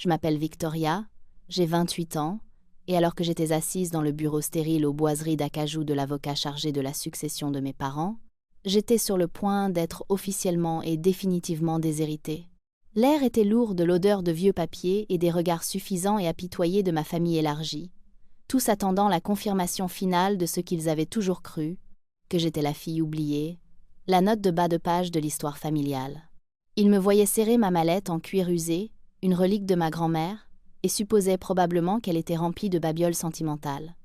Je m'appelle Victoria, j'ai 28 ans, et alors que j'étais assise dans le bureau stérile aux boiseries d'acajou de l'avocat chargé de la succession de mes parents, j'étais sur le point d'être officiellement et définitivement déshéritée. L'air était lourd de l'odeur de vieux papiers et des regards suffisants et apitoyés de ma famille élargie, tous attendant la confirmation finale de ce qu'ils avaient toujours cru, que j'étais la fille oubliée, la note de bas de page de l'histoire familiale. Ils me voyaient serrer ma mallette en cuir usé, une relique de ma grand-mère, et supposaient probablement qu'elle était remplie de babioles sentimentales.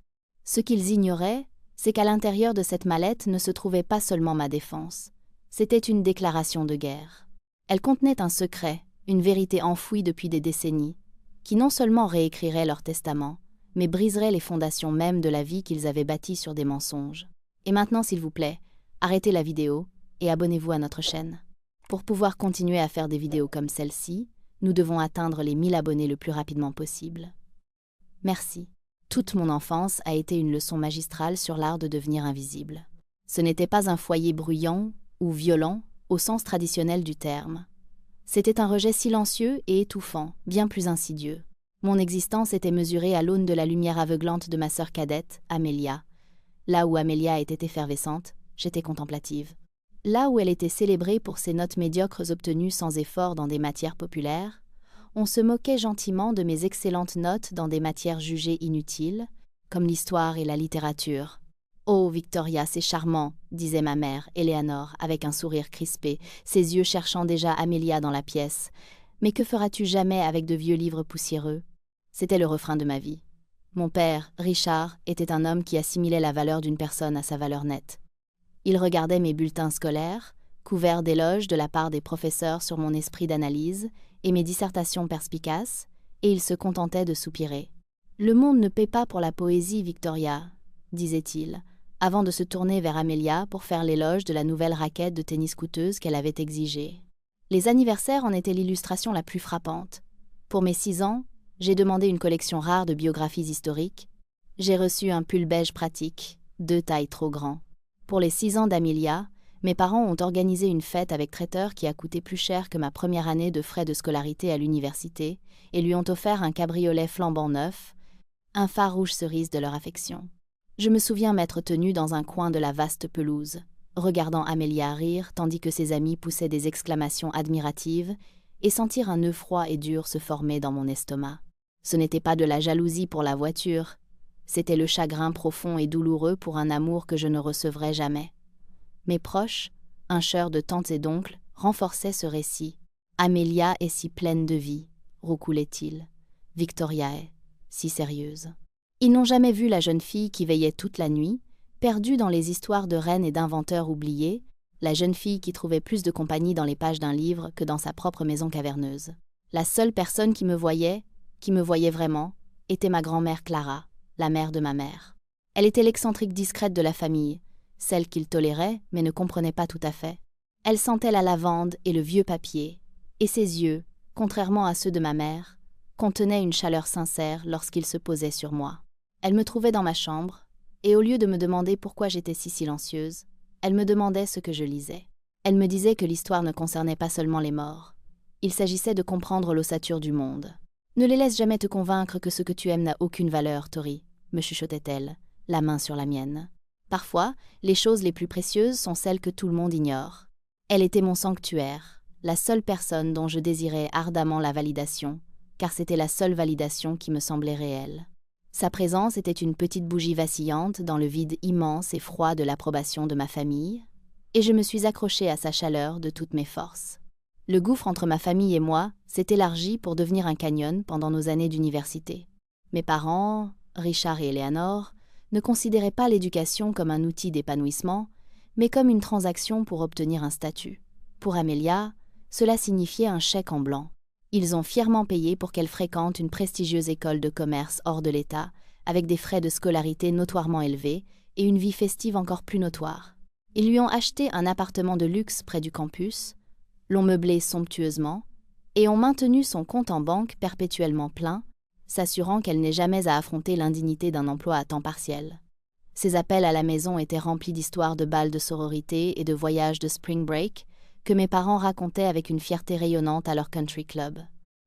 Ce qu'ils ignoraient, c'est qu'à l'intérieur de cette mallette ne se trouvait pas seulement ma défense. C'était une déclaration de guerre. Elle contenait un secret, une vérité enfouie depuis des décennies, qui non seulement réécrirait leur testament, mais briserait les fondations mêmes de la vie qu'ils avaient bâtie sur des mensonges. Et maintenant, s'il vous plaît, arrêtez la vidéo et abonnez-vous à notre chaîne. Pour pouvoir continuer à faire des vidéos comme celle-ci, nous devons atteindre les 1000 abonnés le plus rapidement possible. Merci. Toute mon enfance a été une leçon magistrale sur l'art de devenir invisible. Ce n'était pas un foyer bruyant ou violent au sens traditionnel du terme. C'était un rejet silencieux et étouffant, bien plus insidieux. Mon existence était mesurée à l'aune de la lumière aveuglante de ma sœur cadette, Amélia. Là où Amélia était effervescente, j'étais contemplative. Là où elle était célébrée pour ses notes médiocres obtenues sans effort dans des matières populaires, on se moquait gentiment de mes excellentes notes dans des matières jugées inutiles, comme l'histoire et la littérature. « Oh, Victoria, c'est charmant », disait ma mère, Éléanore, avec un sourire crispé, ses yeux cherchant déjà Amélia dans la pièce. « Mais que feras-tu jamais avec de vieux livres poussiéreux ?» C'était le refrain de ma vie. Mon père, Richard, était un homme qui assimilait la valeur d'une personne à sa valeur nette. Il regardait mes bulletins scolaires, couverts d'éloges de la part des professeurs sur mon esprit d'analyse et mes dissertations perspicaces, et il se contentait de soupirer. « Le monde ne paie pas pour la poésie, Victoria, » disait-il, avant de se tourner vers Amélia pour faire l'éloge de la nouvelle raquette de tennis coûteuse qu'elle avait exigée. Les anniversaires en étaient l'illustration la plus frappante. Pour mes 6 ans, j'ai demandé une collection rare de biographies historiques. J'ai reçu un pull beige pratique, 2 tailles trop grand. Pour les 6 ans d'Amélia, mes parents ont organisé une fête avec traiteur qui a coûté plus cher que ma première année de frais de scolarité à l'université et lui ont offert un cabriolet flambant neuf, un phare rouge cerise de leur affection. Je me souviens m'être tenue dans un coin de la vaste pelouse, regardant Amélia rire tandis que ses amis poussaient des exclamations admiratives et sentir un nœud froid et dur se former dans mon estomac. Ce n'était pas de la jalousie pour la voiture, c'était le chagrin profond et douloureux pour un amour que je ne recevrais jamais. Mes proches, un chœur de tantes et d'oncles, renforçaient ce récit. Amélia est si pleine de vie, roucoulait-il. Victoria est si sérieuse. Ils n'ont jamais vu la jeune fille qui veillait toute la nuit, perdue dans les histoires de reines et d'inventeurs oubliés, la jeune fille qui trouvait plus de compagnie dans les pages d'un livre que dans sa propre maison caverneuse. La seule personne qui me voyait vraiment, était ma grand-mère Clara, la mère de ma mère. Elle était l'excentrique discrète de la famille, celle qu'il tolérait mais ne comprenait pas tout à fait. Elle sentait la lavande et le vieux papier, et ses yeux, contrairement à ceux de ma mère, contenaient une chaleur sincère lorsqu'ils se posaient sur moi. Elle me trouvait dans ma chambre, et au lieu de me demander pourquoi j'étais si silencieuse, elle me demandait ce que je lisais. Elle me disait que l'histoire ne concernait pas seulement les morts. Il s'agissait de comprendre l'ossature du monde. « Ne les laisse jamais te convaincre que ce que tu aimes n'a aucune valeur, Tori », me chuchotait-elle, la main sur la mienne. Parfois, les choses les plus précieuses sont celles que tout le monde ignore. Elle était mon sanctuaire, la seule personne dont je désirais ardemment la validation, car c'était la seule validation qui me semblait réelle. Sa présence était une petite bougie vacillante dans le vide immense et froid de l'approbation de ma famille, et je me suis accrochée à sa chaleur de toutes mes forces. Le gouffre entre ma famille et moi s'est élargi pour devenir un canyon pendant nos années d'université. Mes parents, Richard et Éléanore, ne considéraient pas l'éducation comme un outil d'épanouissement, mais comme une transaction pour obtenir un statut. Pour Amélia, cela signifiait un chèque en blanc. Ils ont fièrement payé pour qu'elle fréquente une prestigieuse école de commerce hors de l'État, avec des frais de scolarité notoirement élevés et une vie festive encore plus notoire. Ils lui ont acheté un appartement de luxe près du campus, l'ont meublé somptueusement et ont maintenu son compte en banque perpétuellement plein, s'assurant qu'elle n'ait jamais à affronter l'indignité d'un emploi à temps partiel. Ses appels à la maison étaient remplis d'histoires de bals de sororité et de voyages de spring break que mes parents racontaient avec une fierté rayonnante à leur country club.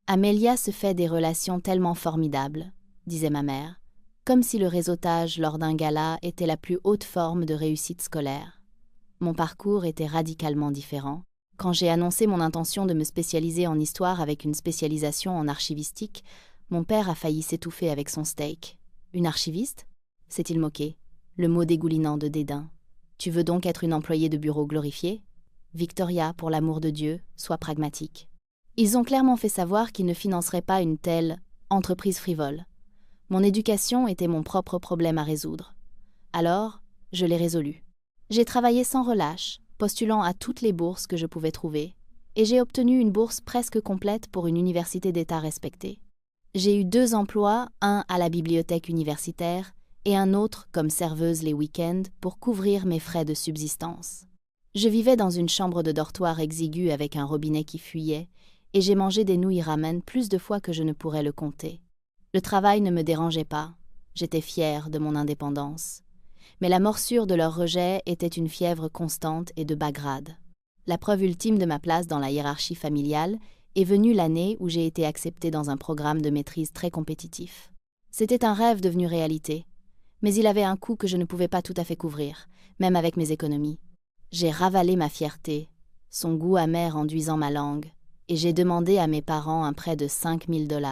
Amélia se fait des relations tellement formidables, disait ma mère, comme si le réseautage lors d'un gala était la plus haute forme de réussite scolaire. Mon parcours était radicalement différent. Quand j'ai annoncé mon intention de me spécialiser en histoire avec une spécialisation en archivistique, mon père a failli s'étouffer avec son steak. Une archiviste ? S'est-il moqué, le mot dégoulinant de dédain. Tu veux donc être une employée de bureau glorifiée ? Victoria, pour l'amour de Dieu, sois pragmatique. Ils ont clairement fait savoir qu'ils ne financeraient pas une telle entreprise frivole. Mon éducation était mon propre problème à résoudre. Alors, je l'ai résolu. J'ai travaillé sans relâche, postulant à toutes les bourses que je pouvais trouver, et j'ai obtenu une bourse presque complète pour une université d'État respectée. J'ai eu 2 emplois, un à la bibliothèque universitaire et un autre comme serveuse les week-ends pour couvrir mes frais de subsistance. Je vivais dans une chambre de dortoir exiguë avec un robinet qui fuyait, et j'ai mangé des nouilles ramen plus de fois que je ne pourrais le compter. Le travail ne me dérangeait pas, j'étais fière de mon indépendance. Mais la morsure de leur rejet était une fièvre constante et de bas grade. La preuve ultime de ma place dans la hiérarchie familiale est venue l'année où j'ai été acceptée dans un programme de maîtrise très compétitif. C'était un rêve devenu réalité, mais il avait un coût que je ne pouvais pas tout à fait couvrir, même avec mes économies. J'ai ravalé ma fierté, son goût amer enduisant ma langue, et j'ai demandé à mes parents un prêt de 5 000 $.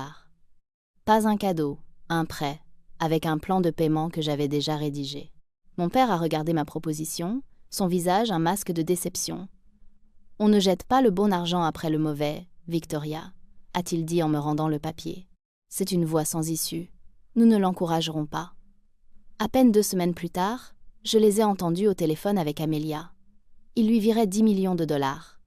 Pas un cadeau, un prêt, avec un plan de paiement que j'avais déjà rédigé. Mon père a regardé ma proposition, son visage un masque de déception. « On ne jette pas le bon argent après le mauvais, Victoria », a-t-il dit en me rendant le papier. C'est une voie sans issue. Nous ne l'encouragerons pas. À peine 2 semaines plus tard, je les ai entendus au téléphone avec Amélia. Ils lui viraient 10 millions de dollars.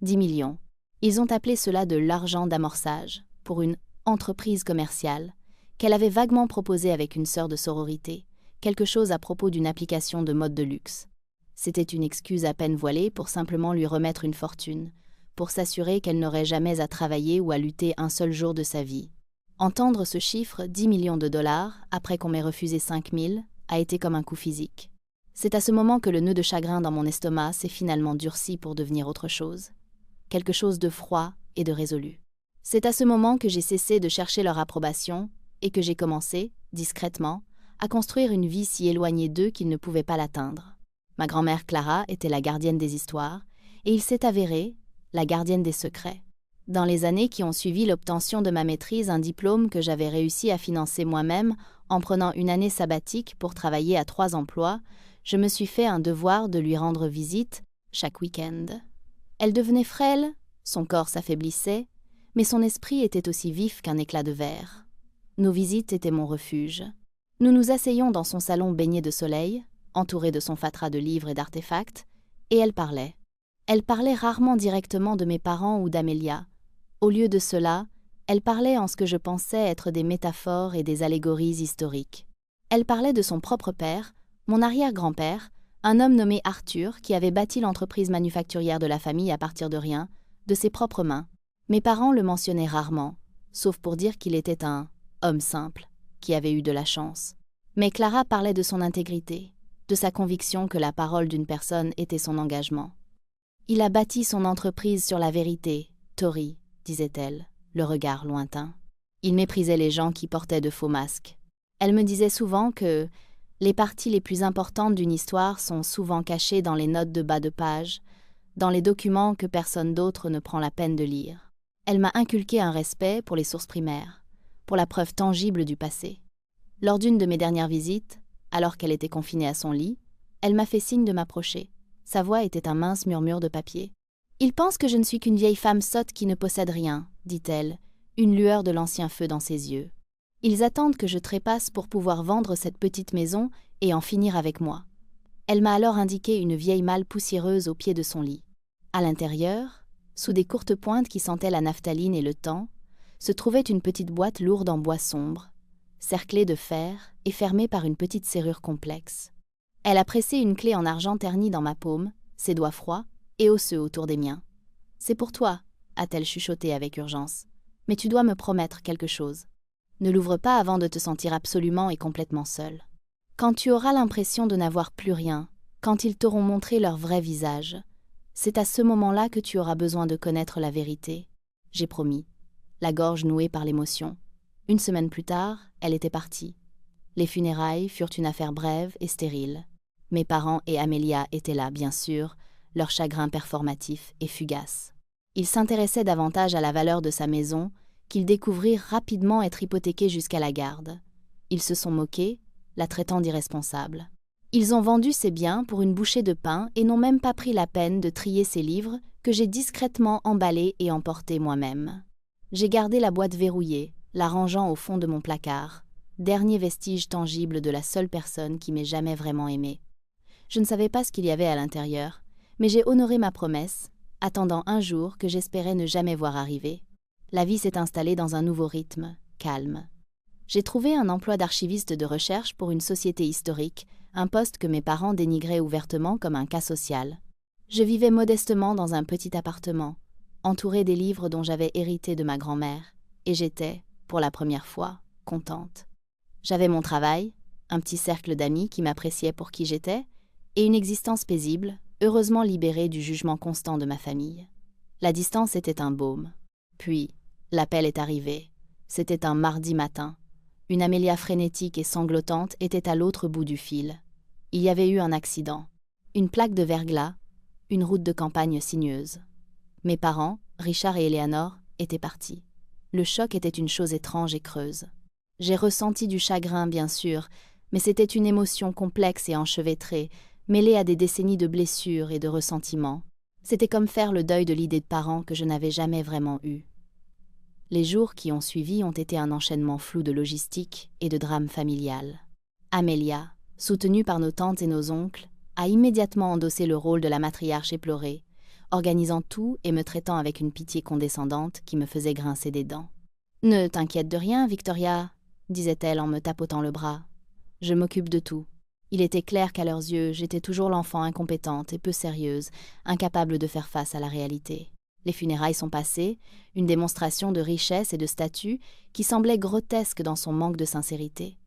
10 millions. Ils ont appelé cela de l'argent d'amorçage, pour une entreprise commerciale, qu'elle avait vaguement proposée avec une sœur de sororité, quelque chose à propos d'une application de mode de luxe. C'était une excuse à peine voilée pour simplement lui remettre une fortune, pour s'assurer qu'elle n'aurait jamais à travailler ou à lutter un seul jour de sa vie. Entendre ce chiffre, 10 millions de dollars, après qu'on m'ait refusé 5 000, a été comme un coup physique. C'est à ce moment que le nœud de chagrin dans mon estomac s'est finalement durci pour devenir autre chose. Quelque chose de froid et de résolu. C'est à ce moment que j'ai cessé de chercher leur approbation et que j'ai commencé, discrètement, à construire une vie si éloignée d'eux qu'ils ne pouvaient pas l'atteindre. Ma grand-mère Clara était la gardienne des histoires, et il s'est avéré, la gardienne des secrets. Dans les années qui ont suivi l'obtention de ma maîtrise, un diplôme que j'avais réussi à financer moi-même en prenant une année sabbatique pour travailler à 3 emplois, je me suis fait un devoir de lui rendre visite chaque week-end. Elle devenait frêle, son corps s'affaiblissait, mais son esprit était aussi vif qu'un éclat de verre. Nos visites étaient mon refuge. Nous nous asseyions dans son salon baigné de soleil, entouré de son fatras de livres et d'artefacts, et elle parlait. Elle parlait rarement directement de mes parents ou d'Amélia. Au lieu de cela, elle parlait en ce que je pensais être des métaphores et des allégories historiques. Elle parlait de son propre père, mon arrière-grand-père, un homme nommé Arthur qui avait bâti l'entreprise manufacturière de la famille à partir de rien, de ses propres mains. Mes parents le mentionnaient rarement, sauf pour dire qu'il était un homme simple, qui avait eu de la chance. Mais Clara parlait de son intégrité, de sa conviction que la parole d'une personne était son engagement. Il a bâti son entreprise sur la vérité, Tori, disait-elle, le regard lointain. Il méprisait les gens qui portaient de faux masques. Elle me disait souvent que les parties les plus importantes d'une histoire sont souvent cachées dans les notes de bas de page, dans les documents que personne d'autre ne prend la peine de lire. Elle m'a inculqué un respect pour les sources primaires, pour la preuve tangible du passé. Lors d'une de mes dernières visites, alors qu'elle était confinée à son lit, elle m'a fait signe de m'approcher. Sa voix était un mince murmure de papier. « Ils pensent que je ne suis qu'une vieille femme sotte qui ne possède rien, » dit-elle, une lueur de l'ancien feu dans ses yeux. « Ils attendent que je trépasse pour pouvoir vendre cette petite maison et en finir avec moi. » Elle m'a alors indiqué une vieille malle poussiéreuse au pied de son lit. À l'intérieur, sous des courtes pointes qui sentaient la naphtaline et le thym, se trouvait une petite boîte lourde en bois sombre, cerclée de fer et fermée par une petite serrure complexe. Elle a pressé une clé en argent ternie dans ma paume, ses doigts froids et osseux autour des miens. « C'est pour toi », a-t-elle chuchoté avec urgence. « Mais tu dois me promettre quelque chose. Ne l'ouvre pas avant de te sentir absolument et complètement seule. Quand tu auras l'impression de n'avoir plus rien, quand ils t'auront montré leur vrai visage, c'est à ce moment-là que tu auras besoin de connaître la vérité. » J'ai promis. la gorge nouée par l'émotion. Une semaine plus tard, elle était partie. Les funérailles furent une affaire brève et stérile. Mes parents et Amélia étaient là, bien sûr, leur chagrin performatif et fugace. Ils s'intéressaient davantage à la valeur de sa maison qu'ils découvrirent rapidement être hypothéquée jusqu'à la garde. Ils se sont moqués, la traitant d'irresponsable. Ils ont vendu ses biens pour une bouchée de pain et n'ont même pas pris la peine de trier ses livres que j'ai discrètement emballés et emportés moi-même. J'ai gardé la boîte verrouillée, la rangeant au fond de mon placard, dernier vestige tangible de la seule personne qui m'ait jamais vraiment aimée. Je ne savais pas ce qu'il y avait à l'intérieur, mais j'ai honoré ma promesse, attendant un jour que j'espérais ne jamais voir arriver. La vie s'est installée dans un nouveau rythme, calme. J'ai trouvé un emploi d'archiviste de recherche pour une société historique, un poste que mes parents dénigraient ouvertement comme un cas social. Je vivais modestement dans un petit appartement, entouré des livres dont j'avais hérité de ma grand-mère, et j'étais, pour la première fois, contente. J'avais mon travail, un petit cercle d'amis qui m'appréciaient pour qui j'étais, et une existence paisible, heureusement libérée du jugement constant de ma famille. La distance était un baume. Puis, l'appel est arrivé. C'était un mardi matin. Une Amélia frénétique et sanglotante était à l'autre bout du fil. Il y avait eu un accident. Une plaque de verglas, une route de campagne sinueuse. Mes parents, Richard et Éléanore, étaient partis. Le choc était une chose étrange et creuse. J'ai ressenti du chagrin, bien sûr, mais c'était une émotion complexe et enchevêtrée, mêlée à des décennies de blessures et de ressentiments. C'était comme faire le deuil de l'idée de parents que je n'avais jamais vraiment eue. Les jours qui ont suivi ont été un enchaînement flou de logistique et de drame familial. Amélia, soutenue par nos tantes et nos oncles, a immédiatement endossé le rôle de la matriarche éplorée, organisant tout et me traitant avec une pitié condescendante qui me faisait grincer des dents. « Ne t'inquiète de rien, Victoria, » disait-elle en me tapotant le bras. « Je m'occupe de tout. » Il était clair qu'à leurs yeux, j'étais toujours l'enfant incompétente et peu sérieuse, incapable de faire face à la réalité. Les funérailles sont passées, une démonstration de richesse et de statut qui semblait grotesque dans son manque de sincérité.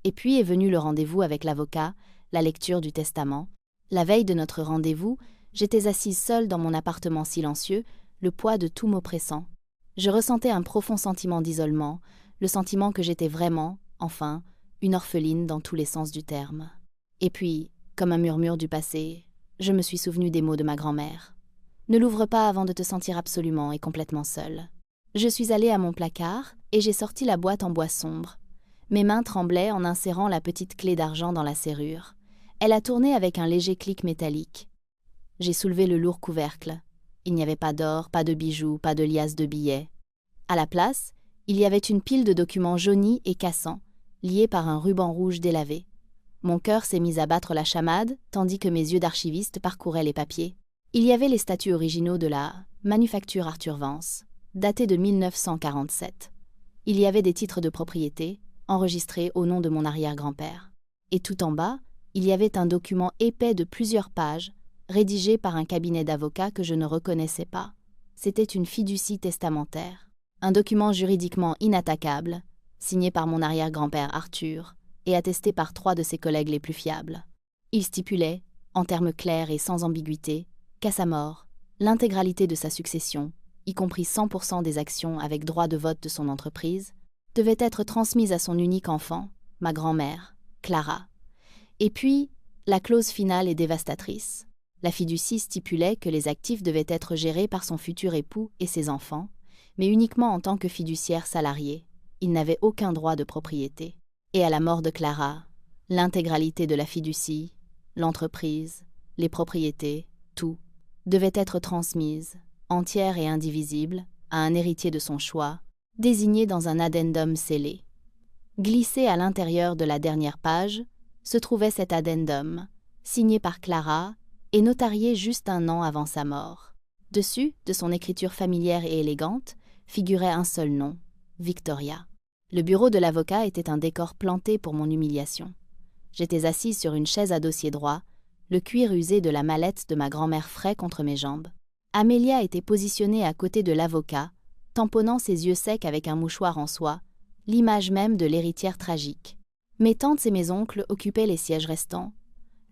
Et puis est venu le rendez-vous avec l'avocat, la lecture du testament. La veille de notre rendez-vous, j'étais assise seule dans mon appartement silencieux, le poids de tout m'oppressant. Je ressentais un profond sentiment d'isolement, le sentiment que j'étais vraiment, enfin, une orpheline dans tous les sens du terme. Et puis, comme un murmure du passé, je me suis souvenu des mots de ma grand-mère. Ne l'ouvre pas avant de te sentir absolument et complètement seule. Je suis allée à mon placard et j'ai sorti la boîte en bois sombre. Mes mains tremblaient en insérant la petite clé d'argent dans la serrure. Elle a tourné avec un léger clic métallique. J'ai soulevé le lourd couvercle. Il n'y avait pas d'or, pas de bijoux, pas de liasse de billets. À la place, il y avait une pile de documents jaunis et cassants, liés par un ruban rouge délavé. Mon cœur s'est mis à battre la chamade, tandis que mes yeux d'archiviste parcouraient les papiers. Il y avait les statuts originaux de la Manufacture Arthur Vance, datés de 1947. Il y avait des titres de propriété, enregistrés au nom de mon arrière-grand-père. Et tout en bas, il y avait un document épais de plusieurs pages, rédigé par un cabinet d'avocats que je ne reconnaissais pas. C'était une fiducie testamentaire, un document juridiquement inattaquable, signé par mon arrière-grand-père Arthur et attesté par 3 de ses collègues les plus fiables. Il stipulait, en termes clairs et sans ambiguïté, qu'à sa mort, l'intégralité de sa succession, y compris 100% des actions avec droit de vote de son entreprise, devait être transmise à son unique enfant, ma grand-mère, Clara. Et puis, la clause finale est dévastatrice. La fiducie stipulait que les actifs devaient être gérés par son futur époux et ses enfants, mais uniquement en tant que fiduciaire salarié. Il n'avait aucun droit de propriété. Et à la mort de Clara, l'intégralité de la fiducie, l'entreprise, les propriétés, tout, devait être transmise, entière et indivisible, à un héritier de son choix, désigné dans un addendum scellé. Glissé à l'intérieur de la dernière page, se trouvait cet addendum, signé par Clara et notarié juste un an avant sa mort. Dessus, de son écriture familière et élégante, figurait un seul nom, Victoria. Le bureau de l'avocat était un décor planté pour mon humiliation. J'étais assise sur une chaise à dossier droit, le cuir usé de la mallette de ma grand-mère frais contre mes jambes. Amélia était positionnée à côté de l'avocat, tamponnant ses yeux secs avec un mouchoir en soie, l'image même de l'héritière tragique. Mes tantes et mes oncles occupaient les sièges restants,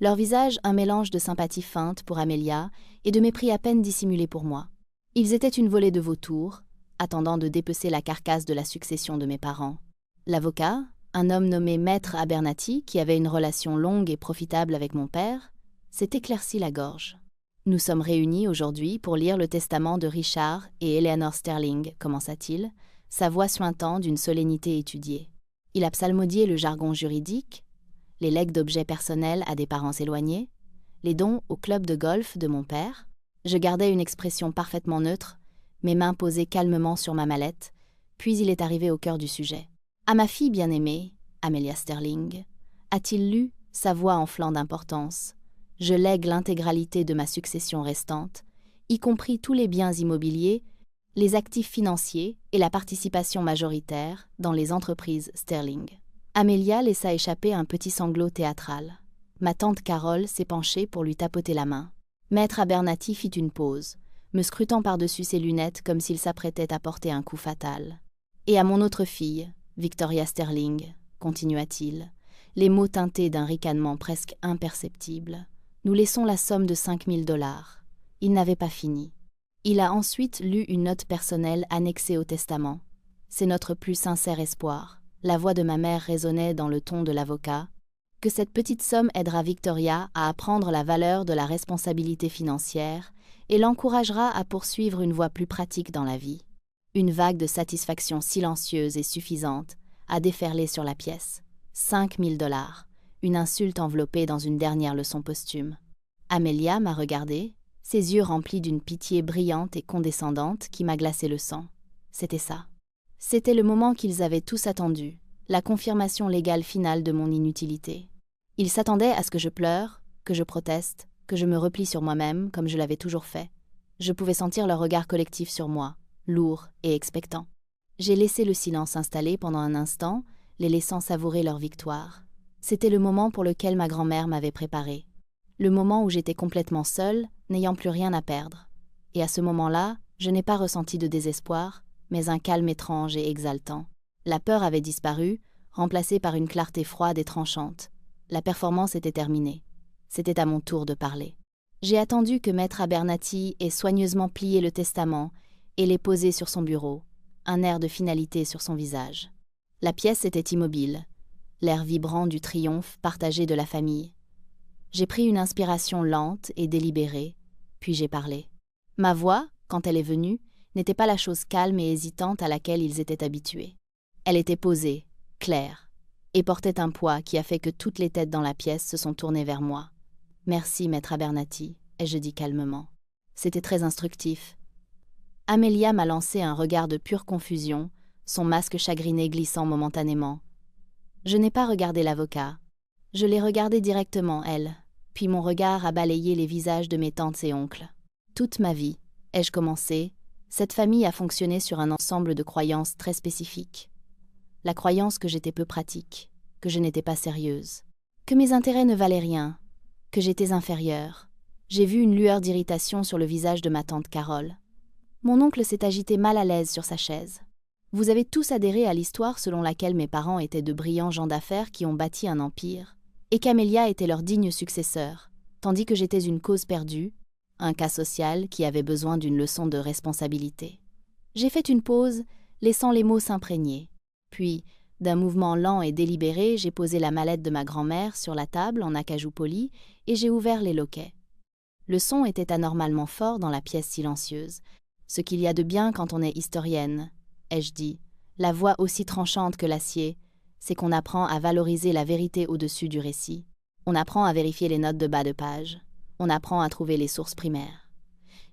leur visage un mélange de sympathie feinte pour Amélia et de mépris à peine dissimulé pour moi. Ils étaient une volée de vautours, attendant de dépecer la carcasse de la succession de mes parents. L'avocat, un homme nommé Maître Abernathy, qui avait une relation longue et profitable avec mon père, s'est éclairci la gorge. Nous sommes réunis aujourd'hui pour lire le testament de Richard et Eleanor Sterling, commença-t-il, sa voix suintant d'une solennité étudiée. Il a psalmodié le jargon juridique, les legs d'objets personnels à des parents éloignés, les dons au club de golf de mon père. Je gardais une expression parfaitement neutre, mes mains posées calmement sur ma mallette, puis il est arrivé au cœur du sujet. « À ma fille bien-aimée, Amelia Sterling, a-t-il lu, sa voix enflant d'importance. Je lègue l'intégralité de ma succession restante, y compris tous les biens immobiliers, les actifs financiers et la participation majoritaire dans les entreprises Sterling. » Amelia laissa échapper un petit sanglot théâtral. Ma tante Carole s'est penchée pour lui tapoter la main. Maître Abernathy fit une pause, me scrutant par-dessus ses lunettes comme s'il s'apprêtait à porter un coup fatal. « Et à mon autre fille, Victoria Sterling, continua-t-il, les mots teintés d'un ricanement presque imperceptible. Nous laissons la somme de 5 000 $. Il n'avait pas fini. Il a ensuite lu une note personnelle annexée au testament. C'est notre plus sincère espoir. La voix de ma mère résonnait dans le ton de l'avocat. Que cette petite somme aidera Victoria à apprendre la valeur de la responsabilité financière et l'encouragera à poursuivre une voie plus pratique dans la vie. Une vague de satisfaction silencieuse et suffisante a déferlé sur la pièce. 5 000 $, une insulte enveloppée dans une dernière leçon posthume. Amelia m'a regardée, ses yeux remplis d'une pitié brillante et condescendante qui m'a glacé le sang. C'était ça. C'était le moment qu'ils avaient tous attendu, la confirmation légale finale de mon inutilité. Ils s'attendaient à ce que je pleure, que je proteste, que je me replie sur moi-même comme je l'avais toujours fait. Je pouvais sentir leur regard collectif sur moi, lourd et expectant. J'ai laissé le silence s'installer pendant un instant, les laissant savourer leur victoire. C'était le moment pour lequel ma grand-mère m'avait préparé. Le moment où j'étais complètement seule, n'ayant plus rien à perdre. Et à ce moment-là, je n'ai pas ressenti de désespoir, mais un calme étrange et exaltant. La peur avait disparu, remplacée par une clarté froide et tranchante. La performance était terminée. C'était à mon tour de parler. J'ai attendu que Maître Abernathy ait soigneusement plié le testament et l'ait posé sur son bureau, un air de finalité sur son visage. La pièce était immobile, l'air vibrant du triomphe partagé de la famille. J'ai pris une inspiration lente et délibérée, puis j'ai parlé. Ma voix, quand elle est venue, n'était pas la chose calme et hésitante à laquelle ils étaient habitués. Elle était posée, claire, et portait un poids qui a fait que toutes les têtes dans la pièce se sont tournées vers moi. « Merci, Maître Abernathy », ai-je dit calmement. C'était très instructif. Amelia m'a lancé un regard de pure confusion, son masque chagriné glissant momentanément. Je n'ai pas regardé l'avocat. Je l'ai regardé directement, elle, puis mon regard a balayé les visages de mes tantes et oncles. Toute ma vie, ai-je commencé, cette famille a fonctionné sur un ensemble de croyances très spécifiques. La croyance que j'étais peu pratique, que je n'étais pas sérieuse, que mes intérêts ne valaient rien, que j'étais inférieure. J'ai vu une lueur d'irritation sur le visage de ma tante Carole. Mon oncle s'est agité mal à l'aise sur sa chaise. Vous avez tous adhéré à l'histoire selon laquelle mes parents étaient de brillants gens d'affaires qui ont bâti un empire, et qu'Amelia était leur digne successeur, tandis que j'étais une cause perdue, un cas social qui avait besoin d'une leçon de responsabilité. J'ai fait une pause, laissant les mots s'imprégner. Puis, d'un mouvement lent et délibéré, j'ai posé la mallette de ma grand-mère sur la table en acajou poli et j'ai ouvert les loquets. Le son était anormalement fort dans la pièce silencieuse. Ce qu'il y a de bien quand on est historienne, ai-je dit, la voix aussi tranchante que l'acier, c'est qu'on apprend à valoriser la vérité au-dessus du récit. On apprend à vérifier les notes de bas de page. On apprend à trouver les sources primaires.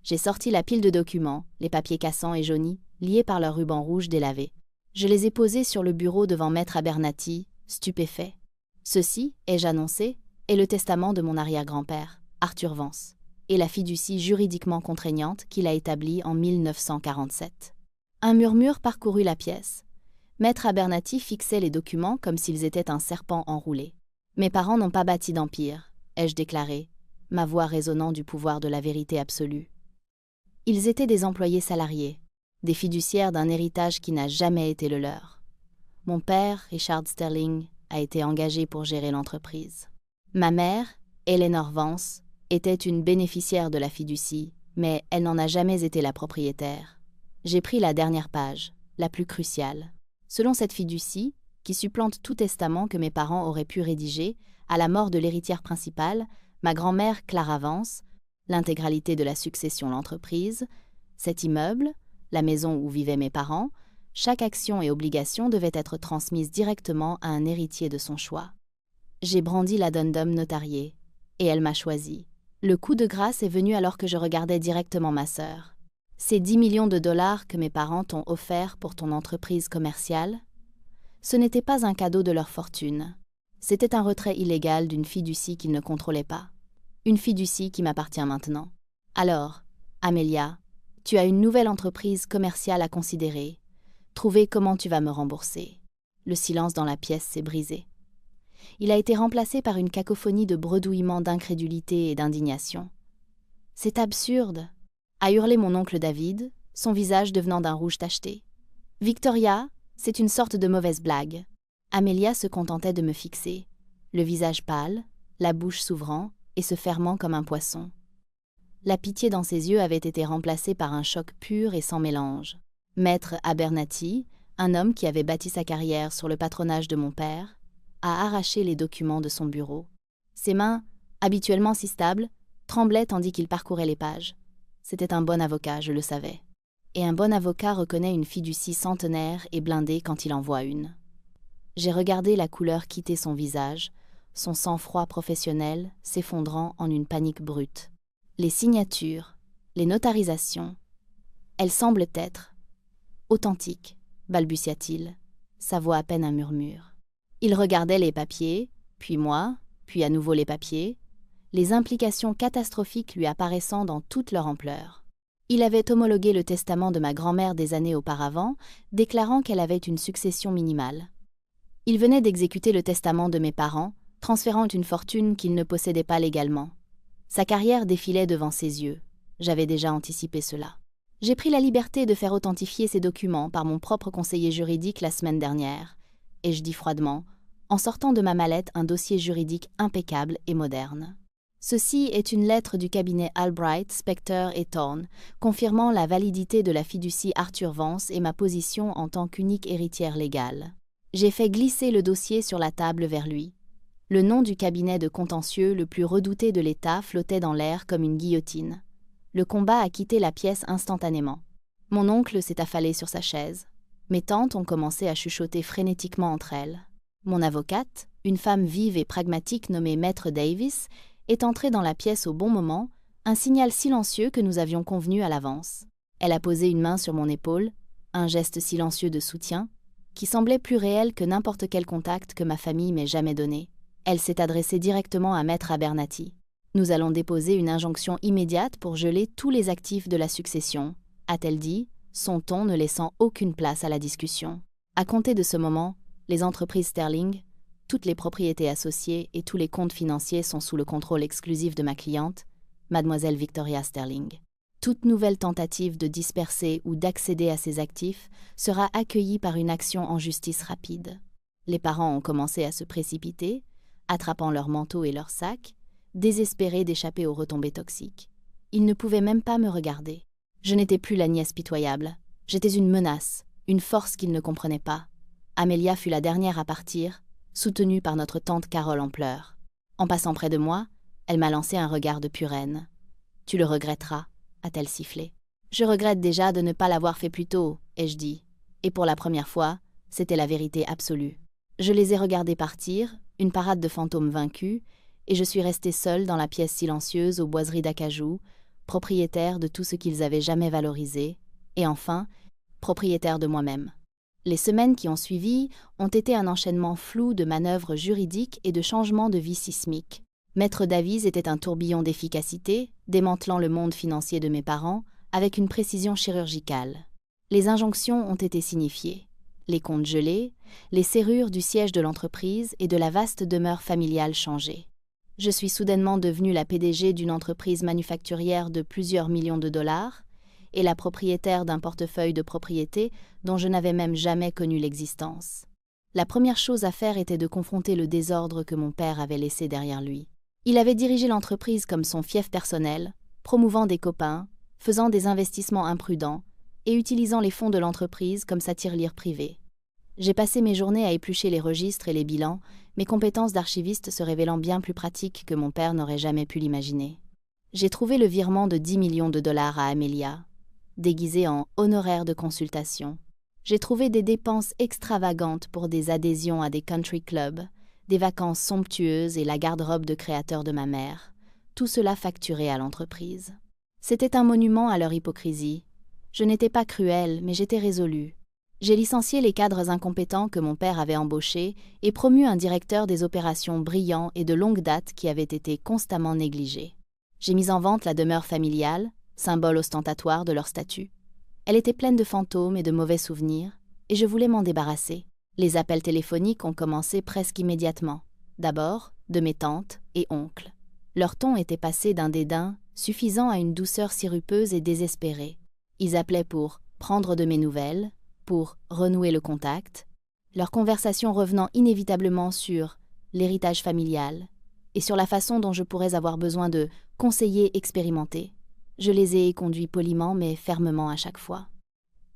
J'ai sorti la pile de documents, les papiers cassants et jaunis, liés par leur ruban rouge délavé. Je les ai posés sur le bureau devant Maître Abernathy, stupéfait. Ceci, ai-je annoncé, est le testament de mon arrière-grand-père, Arthur Vance, et la fiducie juridiquement contraignante qu'il a établie en 1947. Un murmure parcourut la pièce. Maître Abernathy fixait les documents comme s'ils étaient un serpent enroulé. « Mes parents n'ont pas bâti d'empire », ai-je déclaré, ma voix résonnant du pouvoir de la vérité absolue. Ils étaient des employés salariés, des fiduciaires d'un héritage qui n'a jamais été le leur. Mon père, Richard Sterling, a été engagé pour gérer l'entreprise. Ma mère, Eleanor Vance, était une bénéficiaire de la fiducie, mais elle n'en a jamais été la propriétaire. J'ai pris la dernière page, la plus cruciale. Selon cette fiducie, qui supplante tout testament que mes parents auraient pu rédiger, à la mort de l'héritière principale, ma grand-mère Clara Vance, l'intégralité de la succession l'entreprise, cet immeuble, la maison où vivaient mes parents, chaque action et obligation devait être transmise directement à un héritier de son choix. J'ai brandi l'addendum notarié, et elle m'a choisi. Le coup de grâce est venu alors que je regardais directement ma sœur. Ces 10 millions de dollars que mes parents t'ont offerts pour ton entreprise commerciale, ce n'était pas un cadeau de leur fortune. C'était un retrait illégal d'une fiducie qu'ils ne contrôlaient pas. Une fiducie qui m'appartient maintenant. Alors, Amelia, tu as une nouvelle entreprise commerciale à considérer. Trouver comment tu vas me rembourser. Le silence dans la pièce s'est brisé. Il a été remplacé par une cacophonie de bredouillements d'incrédulité et d'indignation. « C'est absurde !» a hurlé mon oncle David, son visage devenant d'un rouge tacheté. « Victoria, c'est une sorte de mauvaise blague. » Amelia se contentait de me fixer, le visage pâle, la bouche s'ouvrant et se fermant comme un poisson. La pitié dans ses yeux avait été remplacée par un choc pur et sans mélange. Maître Abernathy, un homme qui avait bâti sa carrière sur le patronage de mon père, a arraché les documents de son bureau. Ses mains, habituellement si stables, tremblaient tandis qu'il parcourait les pages. C'était un bon avocat, je le savais. Et un bon avocat reconnaît une fiducie centenaire et blindée quand il en voit une. J'ai regardé la couleur quitter son visage, son sang-froid professionnel s'effondrant en une panique brute. Les signatures, les notarisations, elles semblent être authentiques, balbutia-t-il, sa voix à peine un murmure. Il regardait les papiers, puis moi, puis à nouveau les papiers, les implications catastrophiques lui apparaissant dans toute leur ampleur. Il avait homologué le testament de ma grand-mère des années auparavant, déclarant qu'elle avait une succession minimale. Il venait d'exécuter le testament de mes parents, transférant une fortune qu'il ne possédait pas légalement. Sa carrière défilait devant ses yeux. J'avais déjà anticipé cela. J'ai pris la liberté de faire authentifier ces documents par mon propre conseiller juridique la semaine dernière, et je dis froidement, en sortant de ma mallette un dossier juridique impeccable et moderne. Ceci est une lettre du cabinet Albright, Spector et Thorne, confirmant la validité de la fiducie Arthur Vance et ma position en tant qu'unique héritière légale. J'ai fait glisser le dossier sur la table vers lui. Le nom du cabinet de contentieux le plus redouté de l'État flottait dans l'air comme une guillotine. Le combat a quitté la pièce instantanément. Mon oncle s'est affalé sur sa chaise. Mes tantes ont commencé à chuchoter frénétiquement entre elles. Mon avocate, une femme vive et pragmatique nommée Maître Davis, est entrée dans la pièce au bon moment, un signal silencieux que nous avions convenu à l'avance. Elle a posé une main sur mon épaule, un geste silencieux de soutien, qui semblait plus réel que n'importe quel contact que ma famille m'ait jamais donné. Elle s'est adressée directement à Maître Abernathy. « Nous allons déposer une injonction immédiate pour geler tous les actifs de la succession », a-t-elle dit, son ton ne laissant aucune place à la discussion. À compter de ce moment, les entreprises Sterling, toutes les propriétés associées et tous les comptes financiers sont sous le contrôle exclusif de ma cliente, Mademoiselle Victoria Sterling. Toute nouvelle tentative de disperser ou d'accéder à ces actifs sera accueillie par une action en justice rapide. Les parents ont commencé à se précipiter, attrapant leurs manteaux et leurs sacs, désespérés d'échapper aux retombées toxiques. Ils ne pouvaient même pas me regarder. Je n'étais plus la nièce pitoyable. J'étais une menace, une force qu'ils ne comprenaient pas. Amelia fut la dernière à partir, soutenue par notre tante Carole en pleurs. En passant près de moi, elle m'a lancé un regard de pure haine. « Tu le regretteras », a-t-elle sifflé. « Je regrette déjà de ne pas l'avoir fait plus tôt », ai-je dit. Et pour la première fois, c'était la vérité absolue. Je les ai regardés partir, une parade de fantômes vaincus, et je suis restée seule dans la pièce silencieuse aux boiseries d'acajou, propriétaire de tout ce qu'ils avaient jamais valorisé, et enfin, propriétaire de moi-même. Les semaines qui ont suivi ont été un enchaînement flou de manœuvres juridiques et de changements de vie sismiques. Maître Davies était un tourbillon d'efficacité, démantelant le monde financier de mes parents avec une précision chirurgicale. Les injonctions ont été signifiées, les comptes gelés, les serrures du siège de l'entreprise et de la vaste demeure familiale changées. Je suis soudainement devenue la PDG d'une entreprise manufacturière de plusieurs millions de dollars et la propriétaire d'un portefeuille de propriétés dont je n'avais même jamais connu l'existence. La première chose à faire était de confronter le désordre que mon père avait laissé derrière lui. Il avait dirigé l'entreprise comme son fief personnel, promouvant des copains, faisant des investissements imprudents, et utilisant les fonds de l'entreprise comme sa tirelire privée. J'ai passé mes journées à éplucher les registres et les bilans, mes compétences d'archiviste se révélant bien plus pratiques que mon père n'aurait jamais pu l'imaginer. J'ai trouvé le virement de 10 millions de dollars à Amelia, déguisé en honoraires de consultation. J'ai trouvé des dépenses extravagantes pour des adhésions à des country clubs, des vacances somptueuses et la garde-robe de créateur de ma mère, tout cela facturé à l'entreprise. C'était un monument à leur hypocrisie. Je n'étais pas cruelle, mais j'étais résolue. J'ai licencié les cadres incompétents que mon père avait embauchés et promu un directeur des opérations brillant et de longue date qui avait été constamment négligé. J'ai mis en vente la demeure familiale, symbole ostentatoire de leur statut. Elle était pleine de fantômes et de mauvais souvenirs, et je voulais m'en débarrasser. Les appels téléphoniques ont commencé presque immédiatement. D'abord, de mes tantes et oncles. Leur ton était passé d'un dédain suffisant à une douceur sirupeuse et désespérée. Ils appelaient pour prendre de mes nouvelles, pour renouer le contact, leur conversation revenant inévitablement sur l'héritage familial et sur la façon dont je pourrais avoir besoin de conseillers expérimentés. Je les ai conduits poliment mais fermement à chaque fois.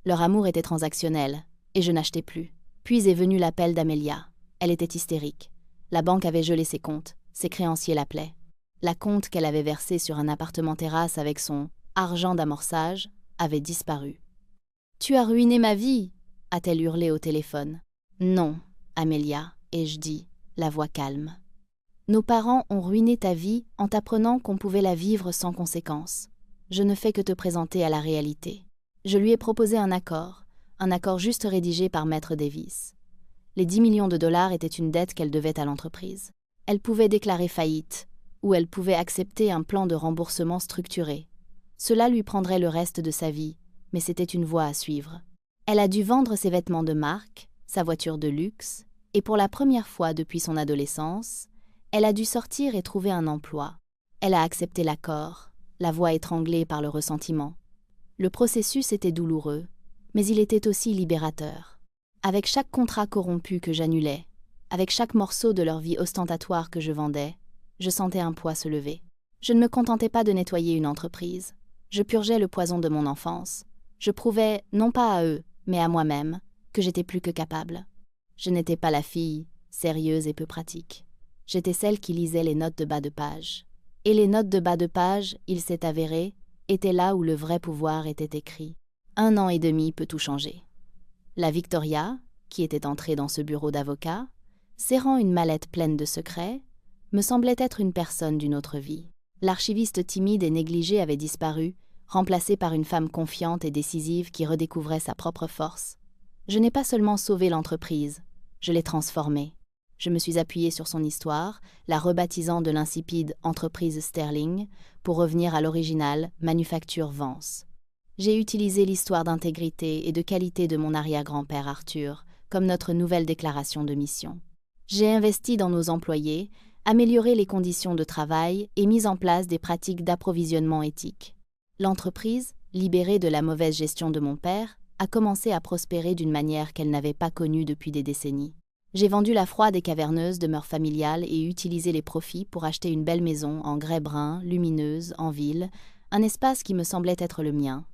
Leur amour était transactionnel, et je n'achetais plus. Puis est venu l'appel d'Amelia. Elle était hystérique. La banque avait gelé ses comptes, ses créanciers l'appelaient. La compte qu'elle avait versée sur un appartement terrasse avec son « argent d'amorçage » avait disparu. « Tu as ruiné ma vie !» a-t-elle hurlé au téléphone. « Non, Amelia, » ai-je dit, la voix calme. « Nos parents ont ruiné ta vie en t'apprenant qu'on pouvait la vivre sans conséquence. Je ne fais que te présenter à la réalité. » Je lui ai proposé un accord juste rédigé par Maître Davis. Les 10 millions de dollars étaient une dette qu'elle devait à l'entreprise. Elle pouvait déclarer faillite, ou elle pouvait accepter un plan de remboursement structuré. Cela lui prendrait le reste de sa vie, mais c'était une voie à suivre. Elle a dû vendre ses vêtements de marque, sa voiture de luxe, et pour la première fois depuis son adolescence, elle a dû sortir et trouver un emploi. Elle a accepté l'accord, la voix étranglée par le ressentiment. Le processus était douloureux, mais il était aussi libérateur. Avec chaque contrat corrompu que j'annulais, avec chaque morceau de leur vie ostentatoire que je vendais, je sentais un poids se lever. Je ne me contentais pas de nettoyer une entreprise. Je purgeais le poison de mon enfance. Je prouvais, non pas à eux, mais à moi-même, que j'étais plus que capable. Je n'étais pas la fille, sérieuse et peu pratique. J'étais celle qui lisait les notes de bas de page. Et les notes de bas de page, il s'est avéré, étaient là où le vrai pouvoir était écrit. 1 an et demi peut tout changer. La Victoria, qui était entrée dans ce bureau d'avocat, serrant une mallette pleine de secrets, me semblait être une personne d'une autre vie. L'archiviste timide et négligé avait disparu, remplacé par une femme confiante et décisive qui redécouvrait sa propre force. Je n'ai pas seulement sauvé l'entreprise, je l'ai transformée. Je me suis appuyée sur son histoire, la rebaptisant de l'insipide entreprise Sterling, pour revenir à l'original Manufacture Vance. J'ai utilisé l'histoire d'intégrité et de qualité de mon arrière-grand-père Arthur comme notre nouvelle déclaration de mission. J'ai investi dans nos employés, amélioré les conditions de travail et mis en place des pratiques d'approvisionnement éthique. L'entreprise, libérée de la mauvaise gestion de mon père, a commencé à prospérer d'une manière qu'elle n'avait pas connue depuis des décennies. J'ai vendu la froide et caverneuse demeure familiale et utilisé les profits pour acheter une belle maison en grès brun, lumineuse, en ville, un espace qui me semblait être le mien.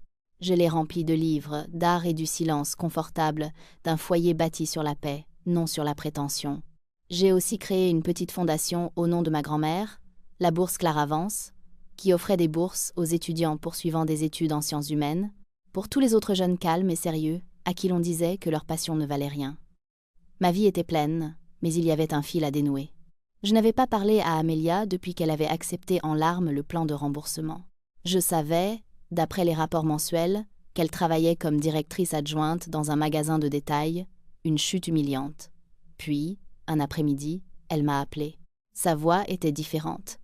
Je l'ai rempli de livres, d'art et du silence confortable, d'un foyer bâti sur la paix, non sur la prétention. J'ai aussi créé une petite fondation au nom de ma grand-mère, la Bourse Claravance, qui offrait des bourses aux étudiants poursuivant des études en sciences humaines, pour tous les autres jeunes calmes et sérieux à qui l'on disait que leur passion ne valait rien. Ma vie était pleine, mais il y avait un fil à dénouer. Je n'avais pas parlé à Amelia depuis qu'elle avait accepté en larmes le plan de remboursement. Je savais, d'après les rapports mensuels, qu'elle travaillait comme directrice adjointe dans un magasin de détail, une chute humiliante. Puis, un après-midi, elle m'a appelée. Sa voix était différente.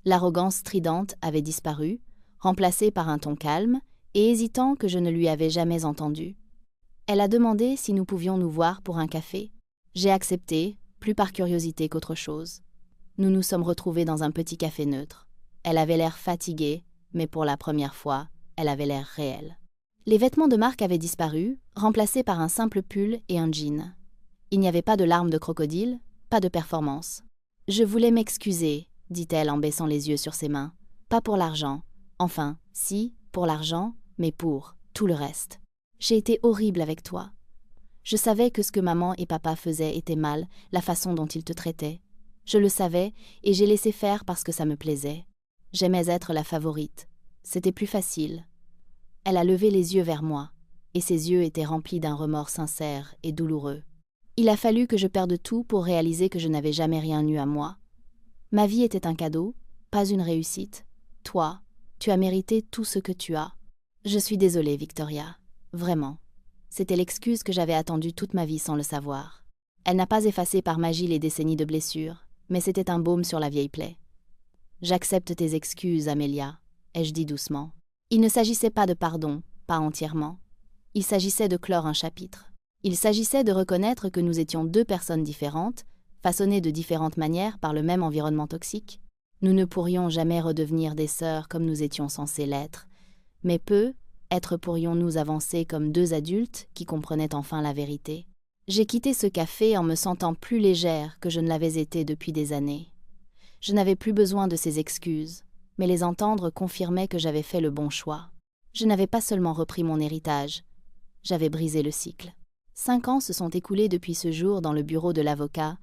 L'arrogance stridente avait disparu, remplacée par un ton calme et hésitant que je ne lui avais jamais entendu. Elle a demandé si nous pouvions nous voir pour un café. J'ai accepté, plus par curiosité qu'autre chose. Nous nous sommes retrouvés dans un petit café neutre. Elle avait l'air fatiguée, mais pour la première fois, elle avait l'air réelle. Les vêtements de marque avaient disparu, remplacés par un simple pull et un jean. Il n'y avait pas de larmes de crocodile, pas de performance. « Je voulais m'excuser », dit-elle en baissant les yeux sur ses mains. « Pas pour l'argent. Enfin, si, pour l'argent, mais pour tout le reste. » J'ai été horrible avec toi. Je savais que ce que maman et papa faisaient était mal, la façon dont ils te traitaient. Je le savais et j'ai laissé faire parce que ça me plaisait. J'aimais être la favorite. C'était plus facile. Elle a levé les yeux vers moi, et ses yeux étaient remplis d'un remords sincère et douloureux. Il a fallu que je perde tout pour réaliser que je n'avais jamais rien eu à moi. Ma vie était un cadeau, pas une réussite. Toi, tu as mérité tout ce que tu as. Je suis désolée, Victoria. Vraiment. C'était l'excuse que j'avais attendue toute ma vie sans le savoir. Elle n'a pas effacé par magie les décennies de blessures, mais c'était un baume sur la vieille plaie. J'accepte tes excuses, Amélia, ai-je dit doucement. Il ne s'agissait pas de pardon, pas entièrement. Il s'agissait de clore un chapitre. Il s'agissait de reconnaître que nous étions deux personnes différentes, façonnées de différentes manières par le même environnement toxique. Nous ne pourrions jamais redevenir des sœurs comme nous étions censés l'être, mais pourrions-nous avancer comme deux adultes qui comprenaient enfin la vérité. J'ai quitté ce café en me sentant plus légère que je ne l'avais été depuis des années. Je n'avais plus besoin de ces excuses, mais les entendre confirmaient que j'avais fait le bon choix. Je n'avais pas seulement repris mon héritage, j'avais brisé le cycle. 5 ans se sont écoulés depuis ce jour dans le bureau de l'avocat.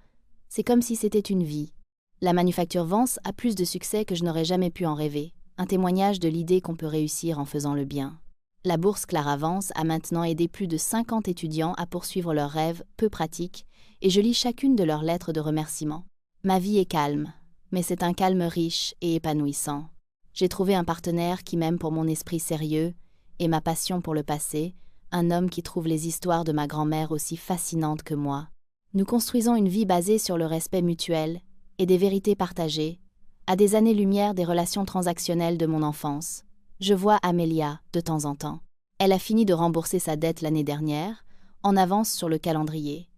C'est comme si c'était une vie. La manufacture Vance a plus de succès que je n'aurais jamais pu en rêver, un témoignage de l'idée qu'on peut réussir en faisant le bien. La bourse Clara Vance a maintenant aidé plus de 50 étudiants à poursuivre leurs rêves peu pratiques, et je lis chacune de leurs lettres de remerciement. Ma vie est calme, mais c'est un calme riche et épanouissant. J'ai trouvé un partenaire qui m'aime pour mon esprit sérieux et ma passion pour le passé, un homme qui trouve les histoires de ma grand-mère aussi fascinantes que moi. Nous construisons une vie basée sur le respect mutuel et des vérités partagées, à des années-lumière des relations transactionnelles de mon enfance. Je vois Amélia de temps en temps. Elle a fini de rembourser sa dette l'année dernière, en avance sur le calendrier.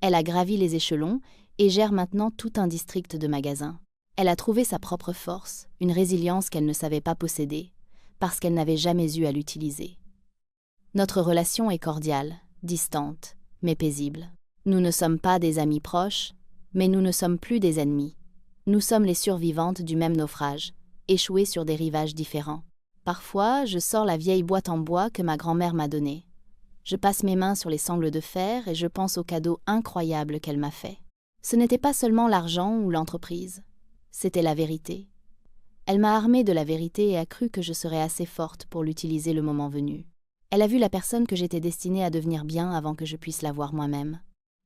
Elle a gravi les échelons et gère maintenant tout un district de magasins. Elle a trouvé sa propre force, une résilience qu'elle ne savait pas posséder, parce qu'elle n'avait jamais eu à l'utiliser. Notre relation est cordiale, distante, mais paisible. Nous ne sommes pas des amis proches, mais nous ne sommes plus des ennemis. Nous sommes les survivantes du même naufrage, échouées sur des rivages différents. Parfois, je sors la vieille boîte en bois que ma grand-mère m'a donnée. Je passe mes mains sur les sangles de fer et je pense au cadeau incroyable qu'elle m'a fait. Ce n'était pas seulement l'argent ou l'entreprise, c'était la vérité. Elle m'a armée de la vérité et a cru que je serais assez forte pour l'utiliser le moment venu. Elle a vu la personne que j'étais destinée à devenir bien avant que je puisse la voir moi-même.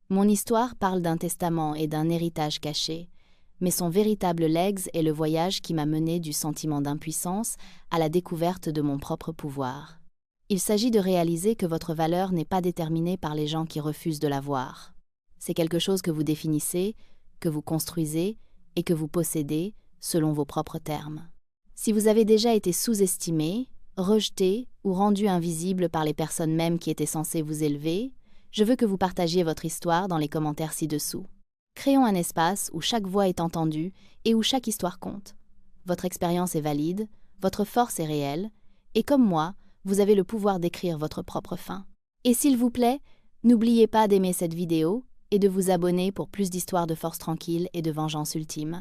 Mon histoire parle d'un testament et d'un héritage caché, mais son véritable legs est le voyage qui m'a mené du sentiment d'impuissance à la découverte de mon propre pouvoir. Il s'agit de réaliser que votre valeur n'est pas déterminée par les gens qui refusent de la voir. C'est quelque chose que vous définissez, que vous construisez et que vous possédez selon vos propres termes. Si vous avez déjà été sous-estimé, rejeté ou rendu invisible par les personnes mêmes qui étaient censées vous élever, je veux que vous partagiez votre histoire dans les commentaires ci-dessous. Créons un espace où chaque voix est entendue et où chaque histoire compte. Votre expérience est valide, votre force est réelle, et comme moi, vous avez le pouvoir d'écrire votre propre fin. Et s'il vous plaît, n'oubliez pas d'aimer cette vidéo et de vous abonner pour plus d'histoires de force tranquille et de vengeance ultime.